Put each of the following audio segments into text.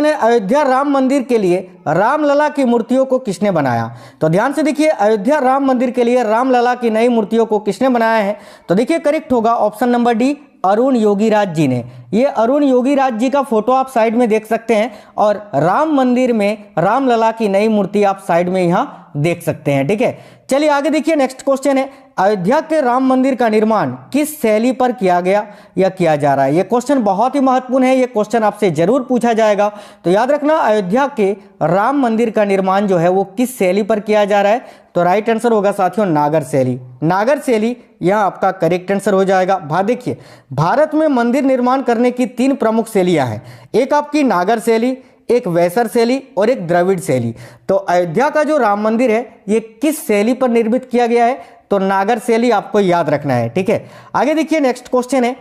Question है, अयोध्या राम मंदिर के लिए रामलला की मूर्तियों को किसने बनाया? तो ध्यान से देखिए, अयोध्या राम मंदिर के लिए रामलला की नई मूर्तियों को किसने बनाया है? तो देखिए करेक्ट होगा option number D, Arun Yogiraj ji ने। ये अरुण योगीराज जी का फोटो आप साइड में देख सकते हैं और राम मंदिर में रामलला की नई मूर्ति आप साइड में यहाँ देख सकते हैं। ठीक है, चलिए आगे देखिए। नेक्स्ट क्वेश्चन है, अयोध्या के राम मंदिर का निर्माण किस शैली पर किया गया या किया जा रहा है? ये क्वेश्चन बहुत ही महत्वपूर्ण है, ये क्वेश्चन आपसे जरूर पूछा जाएगा। तो याद रखना, अयोध्या के राम मंदिर का निर्माण जो है वो किस शैली पर किया जा रहा है? तो राइट आंसर होगा साथियों नागर शैली। नागर शैली यहाँ आपका करेक्ट आंसर हो जाएगा। देखिए, भारत में मंदिर निर्माण करने की 3 प्रमुख शैलियां हैं, एक आपकी नागर शैली, एक वैसर शैली और एक द्रविड़ शैली। तो अयोध्या का जो राम मंदिर है ये किस शैली पर निर्मित किया गया है? तो नागर शैली आपको याद रखना है। ठीक है, आगे देखिए। नेक्स्ट क्वेश्चन है,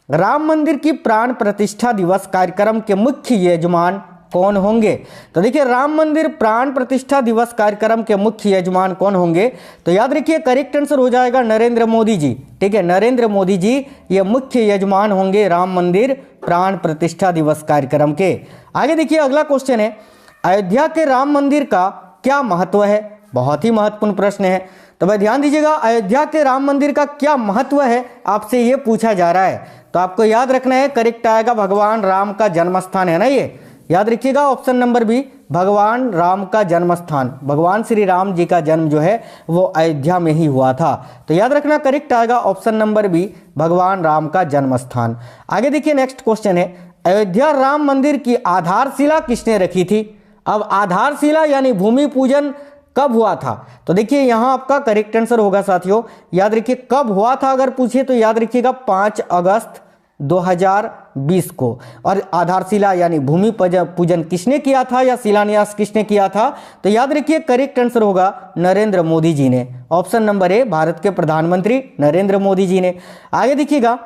राम मंदिर की प्राण प्रतिष्ठा दिवस कार्यक्रम के मुख्य यजमान कौन होंगे? तो देखिए, राम मंदिर प्राण प्रतिष्ठा दिवस कार्यक्रम के मुख्य यजमान कौन होंगे? तो याद रखिए करेक्ट आंसर हो जाएगा नरेंद्र मोदी जी। ठीक है, नरेंद्र मोदी जी ये मुख्य यजमान होंगे राम मंदिर प्राण प्रतिष्ठा दिवस कार्यक्रम के। आगे देखिए, अगला क्वेश्चन है, अयोध्या के राम मंदिर का क्या महत्व है? बहुत ही महत्वपूर्ण प्रश्न है, तो भाई ध्यान दीजिएगा, अयोध्या के राम मंदिर का क्या महत्व है आपसे ये पूछा जा रहा है। तो आपको याद रखना है, करेक्ट आएगा भगवान राम का जन्म स्थान है ना, ये याद रखिएगा ऑप्शन नंबर बी, भगवान राम का जन्म स्थान। भगवान श्री राम जी का जन्म जो है वो अयोध्या में ही हुआ था। तो याद रखना करेक्ट आएगा ऑप्शन नंबर बी, भगवान राम का जन्म स्थान। आगे देखिए, नेक्स्ट क्वेश्चन है, अयोध्या राम मंदिर की आधारशिला किसने रखी थी? अब आधारशिला यानी भूमि पूजन कब हुआ था? तो देखिए यहाँ आपका करेक्ट आंसर होगा साथियों, याद रखिए कब हुआ था अगर पूछे तो याद रखिएगा 5 अगस्त 2020 को। और आधारशिला यानी भूमि पूजन किसने किया था या शिलान्यास किसने किया था? तो याद रखिए करेक्ट आंसर होगा नरेंद्र मोदी जी ने। ऑप्शन नंबर ए, भारत के प्रधानमंत्री नरेंद्र मोदी जी ने। आगे देखिएगा,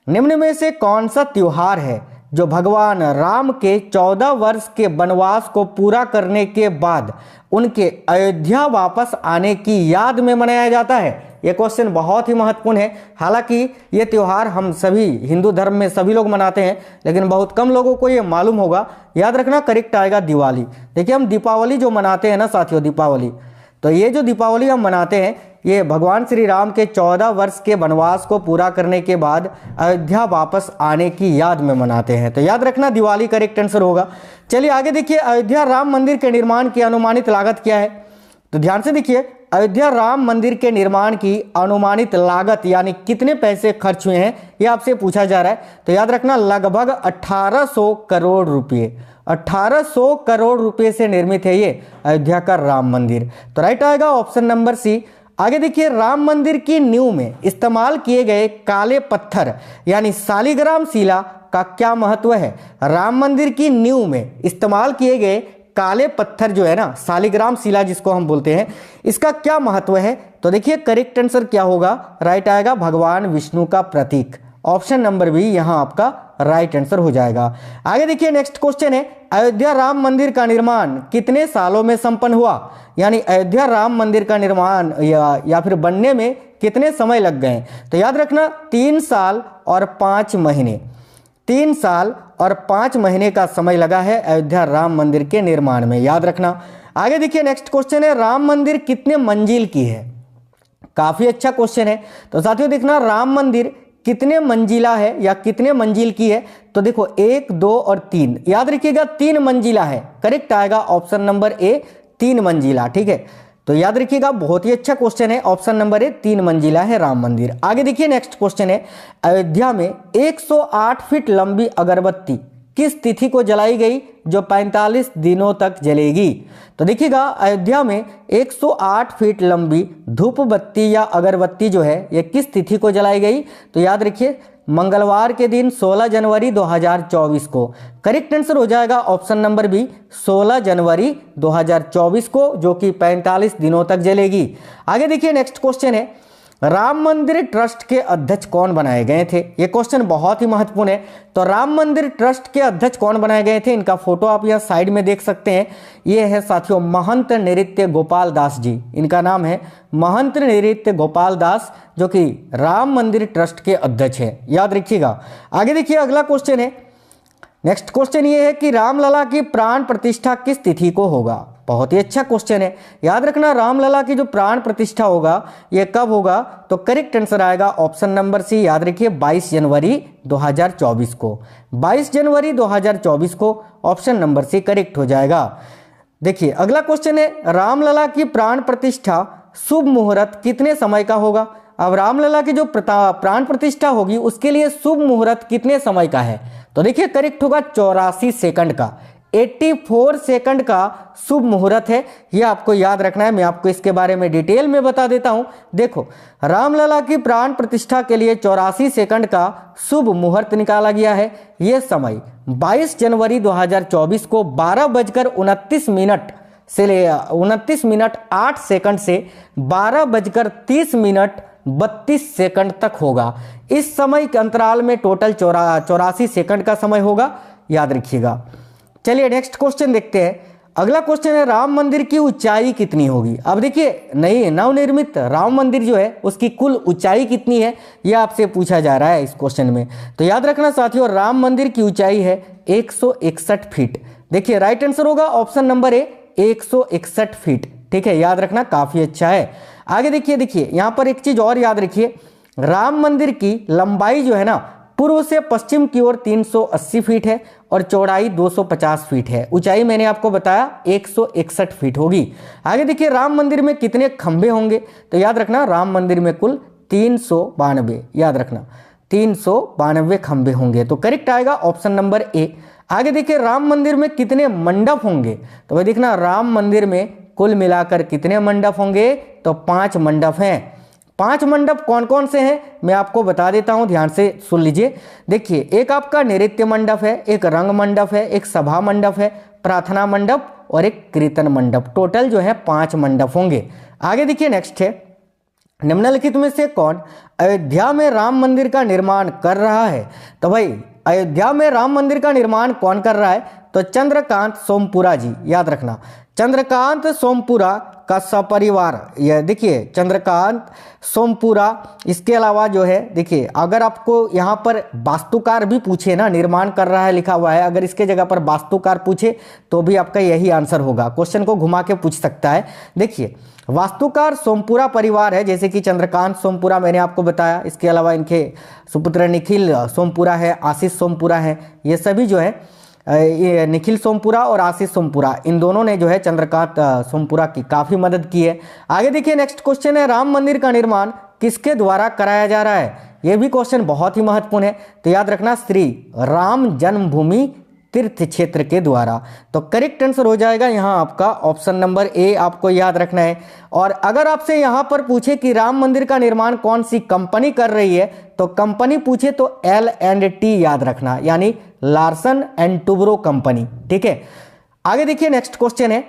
निम्न में से कौन सा त्योहार है जो भगवान राम के 14 वर्ष के वनवास को पूरा करने के बाद उनके अयोध्या वापस आने की याद में मनाया जाता है? यह क्वेश्चन बहुत ही महत्वपूर्ण है। हालांकि ये त्यौहार हम सभी हिंदू धर्म में सभी लोग मनाते हैं, लेकिन बहुत कम लोगों को ये मालूम होगा। याद रखना करेक्ट आएगा दिवाली। देखिए, हम दीपावली जो मनाते हैं ना साथियों, दीपावली, तो ये जो दीपावली हम मनाते हैं ये भगवान श्री राम के 14 वर्ष के वनवास को पूरा करने के बाद अयोध्या वापस आने की याद में मनाते हैं। तो याद रखना दिवाली करेक्ट आंसर होगा। चलिए आगे देखिए, अयोध्या राम मंदिर के निर्माण की अनुमानित लागत क्या है? तो ध्यान से देखिए, अयोध्या राम मंदिर के निर्माण की अनुमानित लागत यानी कितने पैसे खर्च हुए हैं ये आपसे पूछा जा रहा है। तो याद रखना लगभग 1800 करोड़ रुपये, 1800 करोड़ रुपये से निर्मित है ये अयोध्या का राम मंदिर। तो राइट आएगा ऑप्शन नंबर सी। आगे देखिए, राम मंदिर की नींव में इस्तेमाल किए गए काले पत्थर यानी सालिग्राम शिला का क्या महत्व है? राम मंदिर की नींव में इस्तेमाल किए गए काले पत्थर जो है ना, सालिग्राम शिला जिसको हम बोलते हैं, इसका क्या महत्व है? तो देखिए करेक्ट आंसर क्या होगा, राइट आएगा भगवान विष्णु का प्रतीक। ऑप्शन नंबर बी यहाँ आपका राइट आंसर हो जाएगा। आगे देखिए, नेक्स्ट क्वेश्चन है, अयोध्या राम मंदिर का निर्माण कितने सालों में संपन्न हुआ? यानी अयोध्या राम मंदिर का निर्माण या फिर बनने में कितने समय लग गए? तो याद रखना 3 साल और 5 महीने, 3 साल और 5 महीने का समय लगा है अयोध्या राम मंदिर के निर्माण में, याद रखना। आगे देखिए, नेक्स्ट क्वेश्चन है, राम मंदिर कितने मंजिल की है? काफी अच्छा क्वेश्चन है। तो साथियों देखना, राम मंदिर कितने मंजिला है या कितने मंजिल की है? तो देखो 1, 2 और 3, याद रखिएगा 3 मंजिला है। करेक्ट आएगा ऑप्शन नंबर ए, 3 मंजिला। ठीक है, तो याद रखिएगा बहुत ही अच्छा क्वेश्चन है। ऑप्शन नंबर ए, 3 मंजिला है राम मंदिर। आगे देखिए, नेक्स्ट क्वेश्चन है, अयोध्या में 108 फीट लंबी अगरबत्ती किस तिथि को जलाई गई जो 45 दिनों तक जलेगी? तो देखिएगा, अयोध्या में 108 फीट लंबी धूप बत्ती या अगरबत्ती जो है ये किस तिथि को जलाई गई? तो याद रखिए मंगलवार के दिन 16 जनवरी 2024 को। करेक्ट आंसर हो जाएगा ऑप्शन नंबर बी, 16 जनवरी 2024 को, जो कि 45 दिनों तक जलेगी। आगे देखिए, नेक्स्ट क्वेश्चन है, राम मंदिर ट्रस्ट के अध्यक्ष कौन बनाए गए थे? ये क्वेश्चन बहुत ही महत्वपूर्ण है। तो राम मंदिर ट्रस्ट के अध्यक्ष कौन बनाए गए थे? इनका फोटो आप यहाँ साइड में देख सकते हैं। ये है साथियों महंत नृत्य गोपाल दास जी, इनका नाम है महंत नृत्य गोपाल दास, जो कि राम मंदिर ट्रस्ट के अध्यक्ष है, याद रखिएगा। आगे देखिए, अगला क्वेश्चन है, नेक्स्ट क्वेश्चन ये है कि रामलला की प्राण प्रतिष्ठा किस तिथि को होगा। बहुत ही अच्छा क्वेश्चन है, याद रखना रामलला की जो प्राण प्रतिष्ठा होगा ये कब होगा, तो करेक्ट आंसर आएगा ऑप्शन नंबर सी, याद रखिए 22 जनवरी 2024 को। 22 जनवरी 2024 को ऑप्शन नंबर सी करेक्ट हो जाएगा। देखिए अगला क्वेश्चन है, रामलला की प्राण प्रतिष्ठा शुभ मुहूर्त कितने समय का होगा। अब रामलला की जो प्राण प्रतिष्ठा होगी उसके लिए शुभ मुहूर्त कितने समय का है, तो देखिए करेक्ट होगा 84 सेकंड का, 84 सेकंड का शुभ मुहूर्त है, ये आपको याद रखना है। मैं आपको इसके बारे में डिटेल में बता देता हूं। देखो रामलला की प्राण प्रतिष्ठा के लिए 84 सेकंड का शुभ मुहूर्त निकाला गया है। यह समय 22 जनवरी 2024 को 12:29 से 29:08 से 12:30 तक होगा। इस समय के अंतराल में टोटल 84 सेकंड का समय होगा, याद रखिएगा। चलिए नेक्स्ट क्वेश्चन देखते हैं। अगला क्वेश्चन है, राम मंदिर की ऊंचाई कितनी होगी। अब देखिए नई नवनिर्मित राम मंदिर जो है उसकी कुल ऊंचाई कितनी है, यह आपसे पूछा जा रहा है इस क्वेश्चन में। तो याद रखना साथियों, राम मंदिर की ऊंचाई है 161 फीट। देखिए राइट आंसर होगा ऑप्शन नंबर ए, 161 फीट। ठीक है, याद रखना, काफी अच्छा है। आगे देखिए यहां पर एक चीज और याद रखिए, राम मंदिर की लंबाई जो है ना पूर्व से पश्चिम की ओर 380 फीट है और चौड़ाई 250 फीट है। ऊंचाई मैंने आपको बताया 161 फीट होगी। आगे देखिए राम मंदिर में कितने खंभे होंगे, तो याद रखना राम मंदिर में कुल 392, याद रखना 392 खंभे होंगे, तो करेक्ट आएगा ऑप्शन नंबर ए। आगे देखिए राम मंदिर में कितने मंडप होंगे, तो भाई देखना राम मंदिर में कुल मिलाकर कितने मंडप होंगे, तो 5 मंडप हैं। 5 मंडप कौन कौन से हैं मैं आपको बता देता हूं, ध्यान से सुन लीजिए। देखिए एक आपका नृत्य मंडप है, एक रंग मंडप है, एक सभा मंडप है, प्रार्थना मंडप और एक कीर्तन मंडप। टोटल जो है 5 मंडप होंगे। आगे देखिए नेक्स्ट है, निम्नलिखित में से कौन अयोध्या में राम मंदिर का निर्माण कर रहा है। तो भाई अयोध्या में राम मंदिर का निर्माण कौन कर रहा है, तो चंद्रकांत सोमपुरा जी, याद रखना चंद्रकांत सोमपुरा का सपरिवार। यह देखिए चंद्रकांत सोमपुरा, इसके अलावा जो है देखिए अगर आपको यहाँ पर वास्तुकार भी पूछे ना, निर्माण कर रहा है लिखा हुआ है, अगर इसके जगह पर वास्तुकार पूछे तो भी आपका यही आंसर होगा। क्वेश्चन को घुमा के पूछ सकता है। देखिए वास्तुकार सोमपुरा परिवार है, जैसे कि चंद्रकांत सोमपुरा मैंने आपको बताया, इसके अलावा इनके सुपुत्र निखिल सोमपुरा है, आशीष सोमपुरा है, ये सभी जो है ये निखिल सोमपुरा और आशीष सोमपुरा, इन दोनों ने जो है चंद्रकांत सोमपुरा की काफ़ी मदद की है। आगे देखिए नेक्स्ट क्वेश्चन है, राम मंदिर का निर्माण किसके द्वारा कराया जा रहा है। यह भी क्वेश्चन बहुत ही महत्वपूर्ण है, तो याद रखना श्री राम जन्मभूमि तीर्थ क्षेत्र के द्वारा। तो करेक्ट आंसर हो जाएगा यहाँ आपका ऑप्शन नंबर ए, आपको याद रखना है। और अगर आपसे यहाँ पर पूछे कि राम मंदिर का निर्माण कौन सी कंपनी कर रही है, तो कंपनी पूछे तो L&T याद रखना, यानी लार्सन एंड टुब्रो कंपनी। ठीक है, आगे देखिए नेक्स्ट क्वेश्चन है,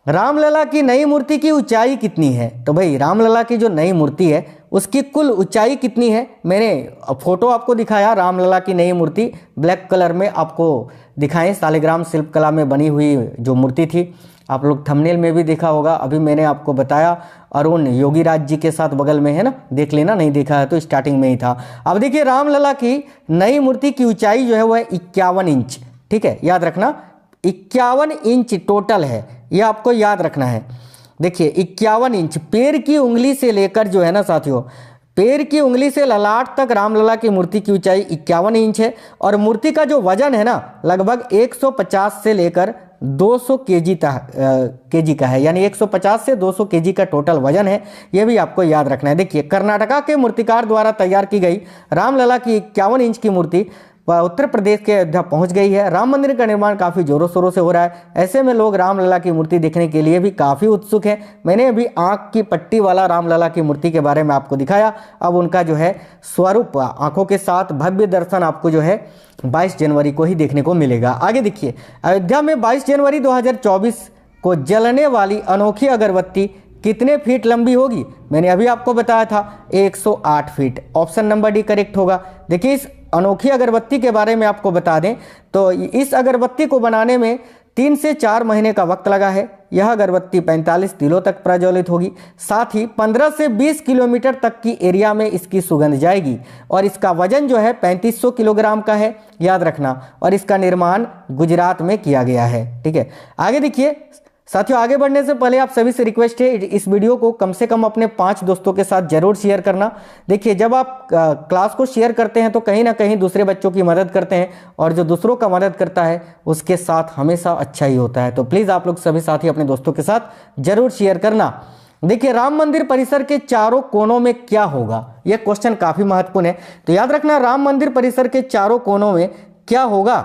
रामलला की नई मूर्ति की ऊंचाई कितनी है। तो भाई रामलला की जो नई मूर्ति है उसकी कुल ऊंचाई कितनी है, मैंने फोटो आपको दिखाया रामलला की नई मूर्ति, ब्लैक कलर में आपको दिखाएं, सालिग्राम शिल्प कला में बनी हुई जो मूर्ति थी, आप लोग थंबनेल में भी देखा होगा। अभी मैंने आपको बताया अरुण योगीराज जी के साथ बगल में है ना, देख लेना, नहीं देखा है तो स्टार्टिंग में ही था। अब देखिए रामलला की नई मूर्ति की ऊंचाई जो है वह 51 इंच। ठीक है, याद रखना 51 इंच टोटल है, यह आपको याद रखना है। देखिए 51 इंच, पैर की उंगली से लेकर जो है ना साथियों, पैर की उंगली से ललाट तक रामलला की मूर्ति की ऊंचाई 51 इंच है। और मूर्ति का जो वजन है ना लगभग 150 से लेकर 200 केजी का है, यानी 150 से 200 केजी का टोटल वजन है, यह भी आपको याद रखना है। देखिए कर्नाटका के मूर्तिकार द्वारा तैयार की गई रामलला की 51 इंच की मूर्ति वह उत्तर प्रदेश के अयोध्या पहुंच गई है। राम मंदिर का निर्माण काफ़ी जोरों शोरों से हो रहा है, ऐसे में लोग रामलला की मूर्ति देखने के लिए भी काफ़ी उत्सुक हैं। मैंने अभी आँख की पट्टी वाला रामलला की मूर्ति के बारे में आपको दिखाया, अब उनका जो है स्वरूप आँखों के साथ भव्य दर्शन आपको जो है 22 जनवरी को ही देखने को मिलेगा। आगे देखिए, अयोध्या में 22 जनवरी 2024 को जलने वाली अनोखी अगरबत्ती कितने फीट लंबी होगी, मैंने अभी आपको बताया था 108 feet. Option number D correct होगा। देखिए इस अनोखी अगरबत्ती के बारे में आपको बता दें तो इस अगरबत्ती को बनाने में 3 से 4 महीने का वक्त लगा है। यह अगरबत्ती 45 दिनों तक प्रज्वलित होगी। साथ ही 15 से 20 किलोमीटर तक की एरिया में इसकी सुगंध जाएगी और इसका वजन जो है 3500 किलोग्राम का है, याद रखना। और इसका निर्माण गुजरात में किया गया है। ठीक है, आगे देखिए साथियों, आगे बढ़ने से पहले आप सभी से रिक्वेस्ट है इस वीडियो को कम से कम अपने 5 दोस्तों के साथ जरूर शेयर करना। देखिए, जब आप क्लास को शेयर करते हैं तो कहीं ना कहीं दूसरे बच्चों की मदद करते हैं और जो दूसरों का मदद करता है उसके साथ हमेशा अच्छा ही होता है। तो प्लीज़ आप लोग सभी साथी अपने दोस्तों के साथ जरूर शेयर करना। देखिए, राम मंदिर परिसर के चारों कोनों में क्या होगा, यह क्वेश्चन काफ़ी महत्वपूर्ण है। तो याद रखना, राम मंदिर परिसर के चारों कोनों में क्या होगा।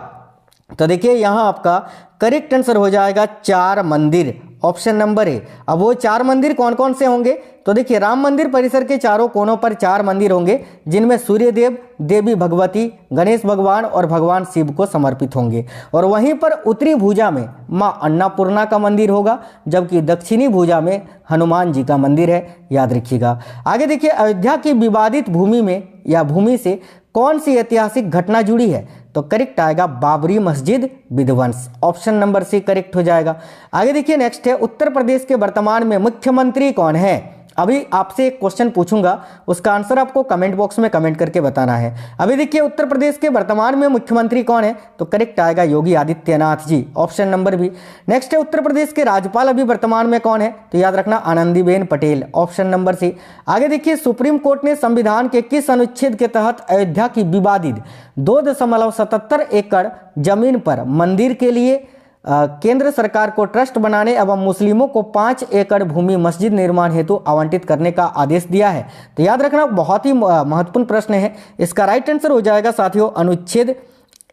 तो देखिए, यहाँ आपका करेक्ट आंसर हो जाएगा 4 मंदिर, ऑप्शन नंबर ए। अब वो 4 मंदिर कौन कौन से होंगे, तो देखिए राम मंदिर परिसर के चारों कोनों पर 4 मंदिर होंगे जिनमें सूर्यदेव, देवी भगवती, गणेश भगवान और भगवान शिव को समर्पित होंगे। और वहीं पर उत्तरी भुजा में माँ अन्नपूर्णा का मंदिर होगा, जबकि दक्षिणी भुजा में हनुमान जी का मंदिर है, याद रखिएगा। आगे देखिए, अयोध्या की विवादित भूमि में या भूमि से कौन सी ऐतिहासिक घटना जुड़ी है, तो करेक्ट आएगा बाबरी मस्जिद विध्वंस, ऑप्शन नंबर सी करेक्ट हो जाएगा। आगे देखिए नेक्स्ट है, उत्तर प्रदेश के वर्तमान में मुख्यमंत्री कौन है। अभी आपसे एक क्वेश्चन पूछूंगा, उसका आंसर आपको कमेंट बॉक्स में कमेंट करके बताना है। अभी देखिए, उत्तर प्रदेश के वर्तमान में मुख्यमंत्री कौन है, तो करेक्ट आएगा Yogi Adityanath ji, option number B. Next है, उत्तर प्रदेश के राज्यपाल अभी वर्तमान में कौन है, तो याद रखना Anandiben Patel, option number C. आगे देखिए, सुप्रीम कोर्ट ने संविधान के किस अनुच्छेद के तहत अयोध्या की विवादित 2.77 एकड़ जमीन पर मंदिर के लिए केंद्र सरकार को ट्रस्ट बनाने एवं मुस्लिमों को 5 एकड़ भूमि मस्जिद निर्माण हेतु आवंटित करने का आदेश दिया है। तो याद रखना, बहुत ही महत्वपूर्ण प्रश्न है। इसका राइट आंसर हो जाएगा साथियों अनुच्छेद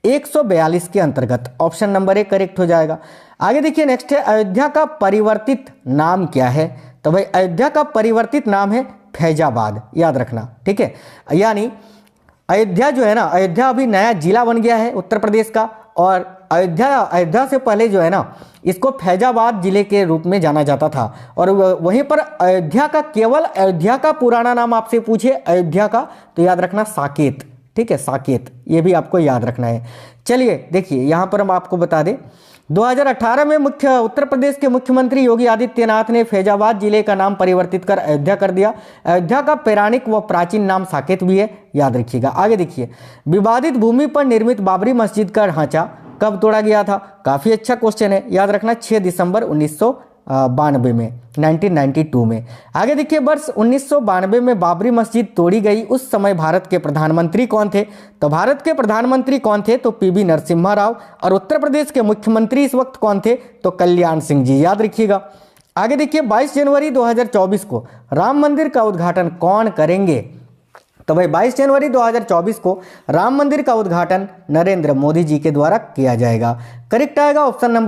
142 के अंतर्गत, ऑप्शन नंबर ए करेक्ट हो जाएगा। आगे देखिए नेक्स्ट है, अयोध्या का परिवर्तित नाम क्या है, तो भाई अयोध्या का परिवर्तित नाम है फैजाबाद, याद रखना। ठीक है, यानी अयोध्या जो है ना, अयोध्या अभी नया जिला बन गया है उत्तर प्रदेश का, और अयोध्या से पहले जो है ना, इसको फैजाबाद जिले के रूप में जाना जाता था। और वहीं पर अयोध्या का, केवल अयोध्या का पुराना नाम आपसे पूछे अयोध्या का, तो याद रखना साकेत। ठीक है, साकेत, ये भी आपको याद रखना है। चलिए देखिए, यहाँ पर हम आपको बता दें, 2018 में उत्तर प्रदेश के मुख्यमंत्री योगी आदित्यनाथ ने फैजाबाद जिले का नाम परिवर्तित कर अयोध्या कर दिया। अयोध्या का पौराणिक व प्राचीन नाम साकेत भी है, याद रखिएगा। आगे देखिए, विवादित भूमि पर निर्मित बाबरी मस्जिद का ढांचा कब तोड़ा गया था, काफी अच्छा क्वेश्चन है, याद रखना 6 दिसंबर 1992 में, 1992 में। आगे देखिए, वर्ष 1992 में बाबरी मस्जिद तोड़ी गई। उस समय भारत के प्रधानमंत्री कौन थे, तो भारत के प्रधानमंत्री कौन थे, तो पीवी नरसिम्हा राव। और उत्तर प्रदेश के मुख्यमंत्री इस वक्त कौन थे, तो कल्याण सिंह जी, याद रखिएगा। आगे देखिए, 22 जनवरी 2024 को राम मंदिर का उद्घाटन कौन करेंगे, तो भाई 22 जनवरी 2024 को राम मंदिर का उद्घाटन नरेंद्र मोदी जी के द्वारा किया जाएगा। करेक्ट आएगा ऑप्शन नंबर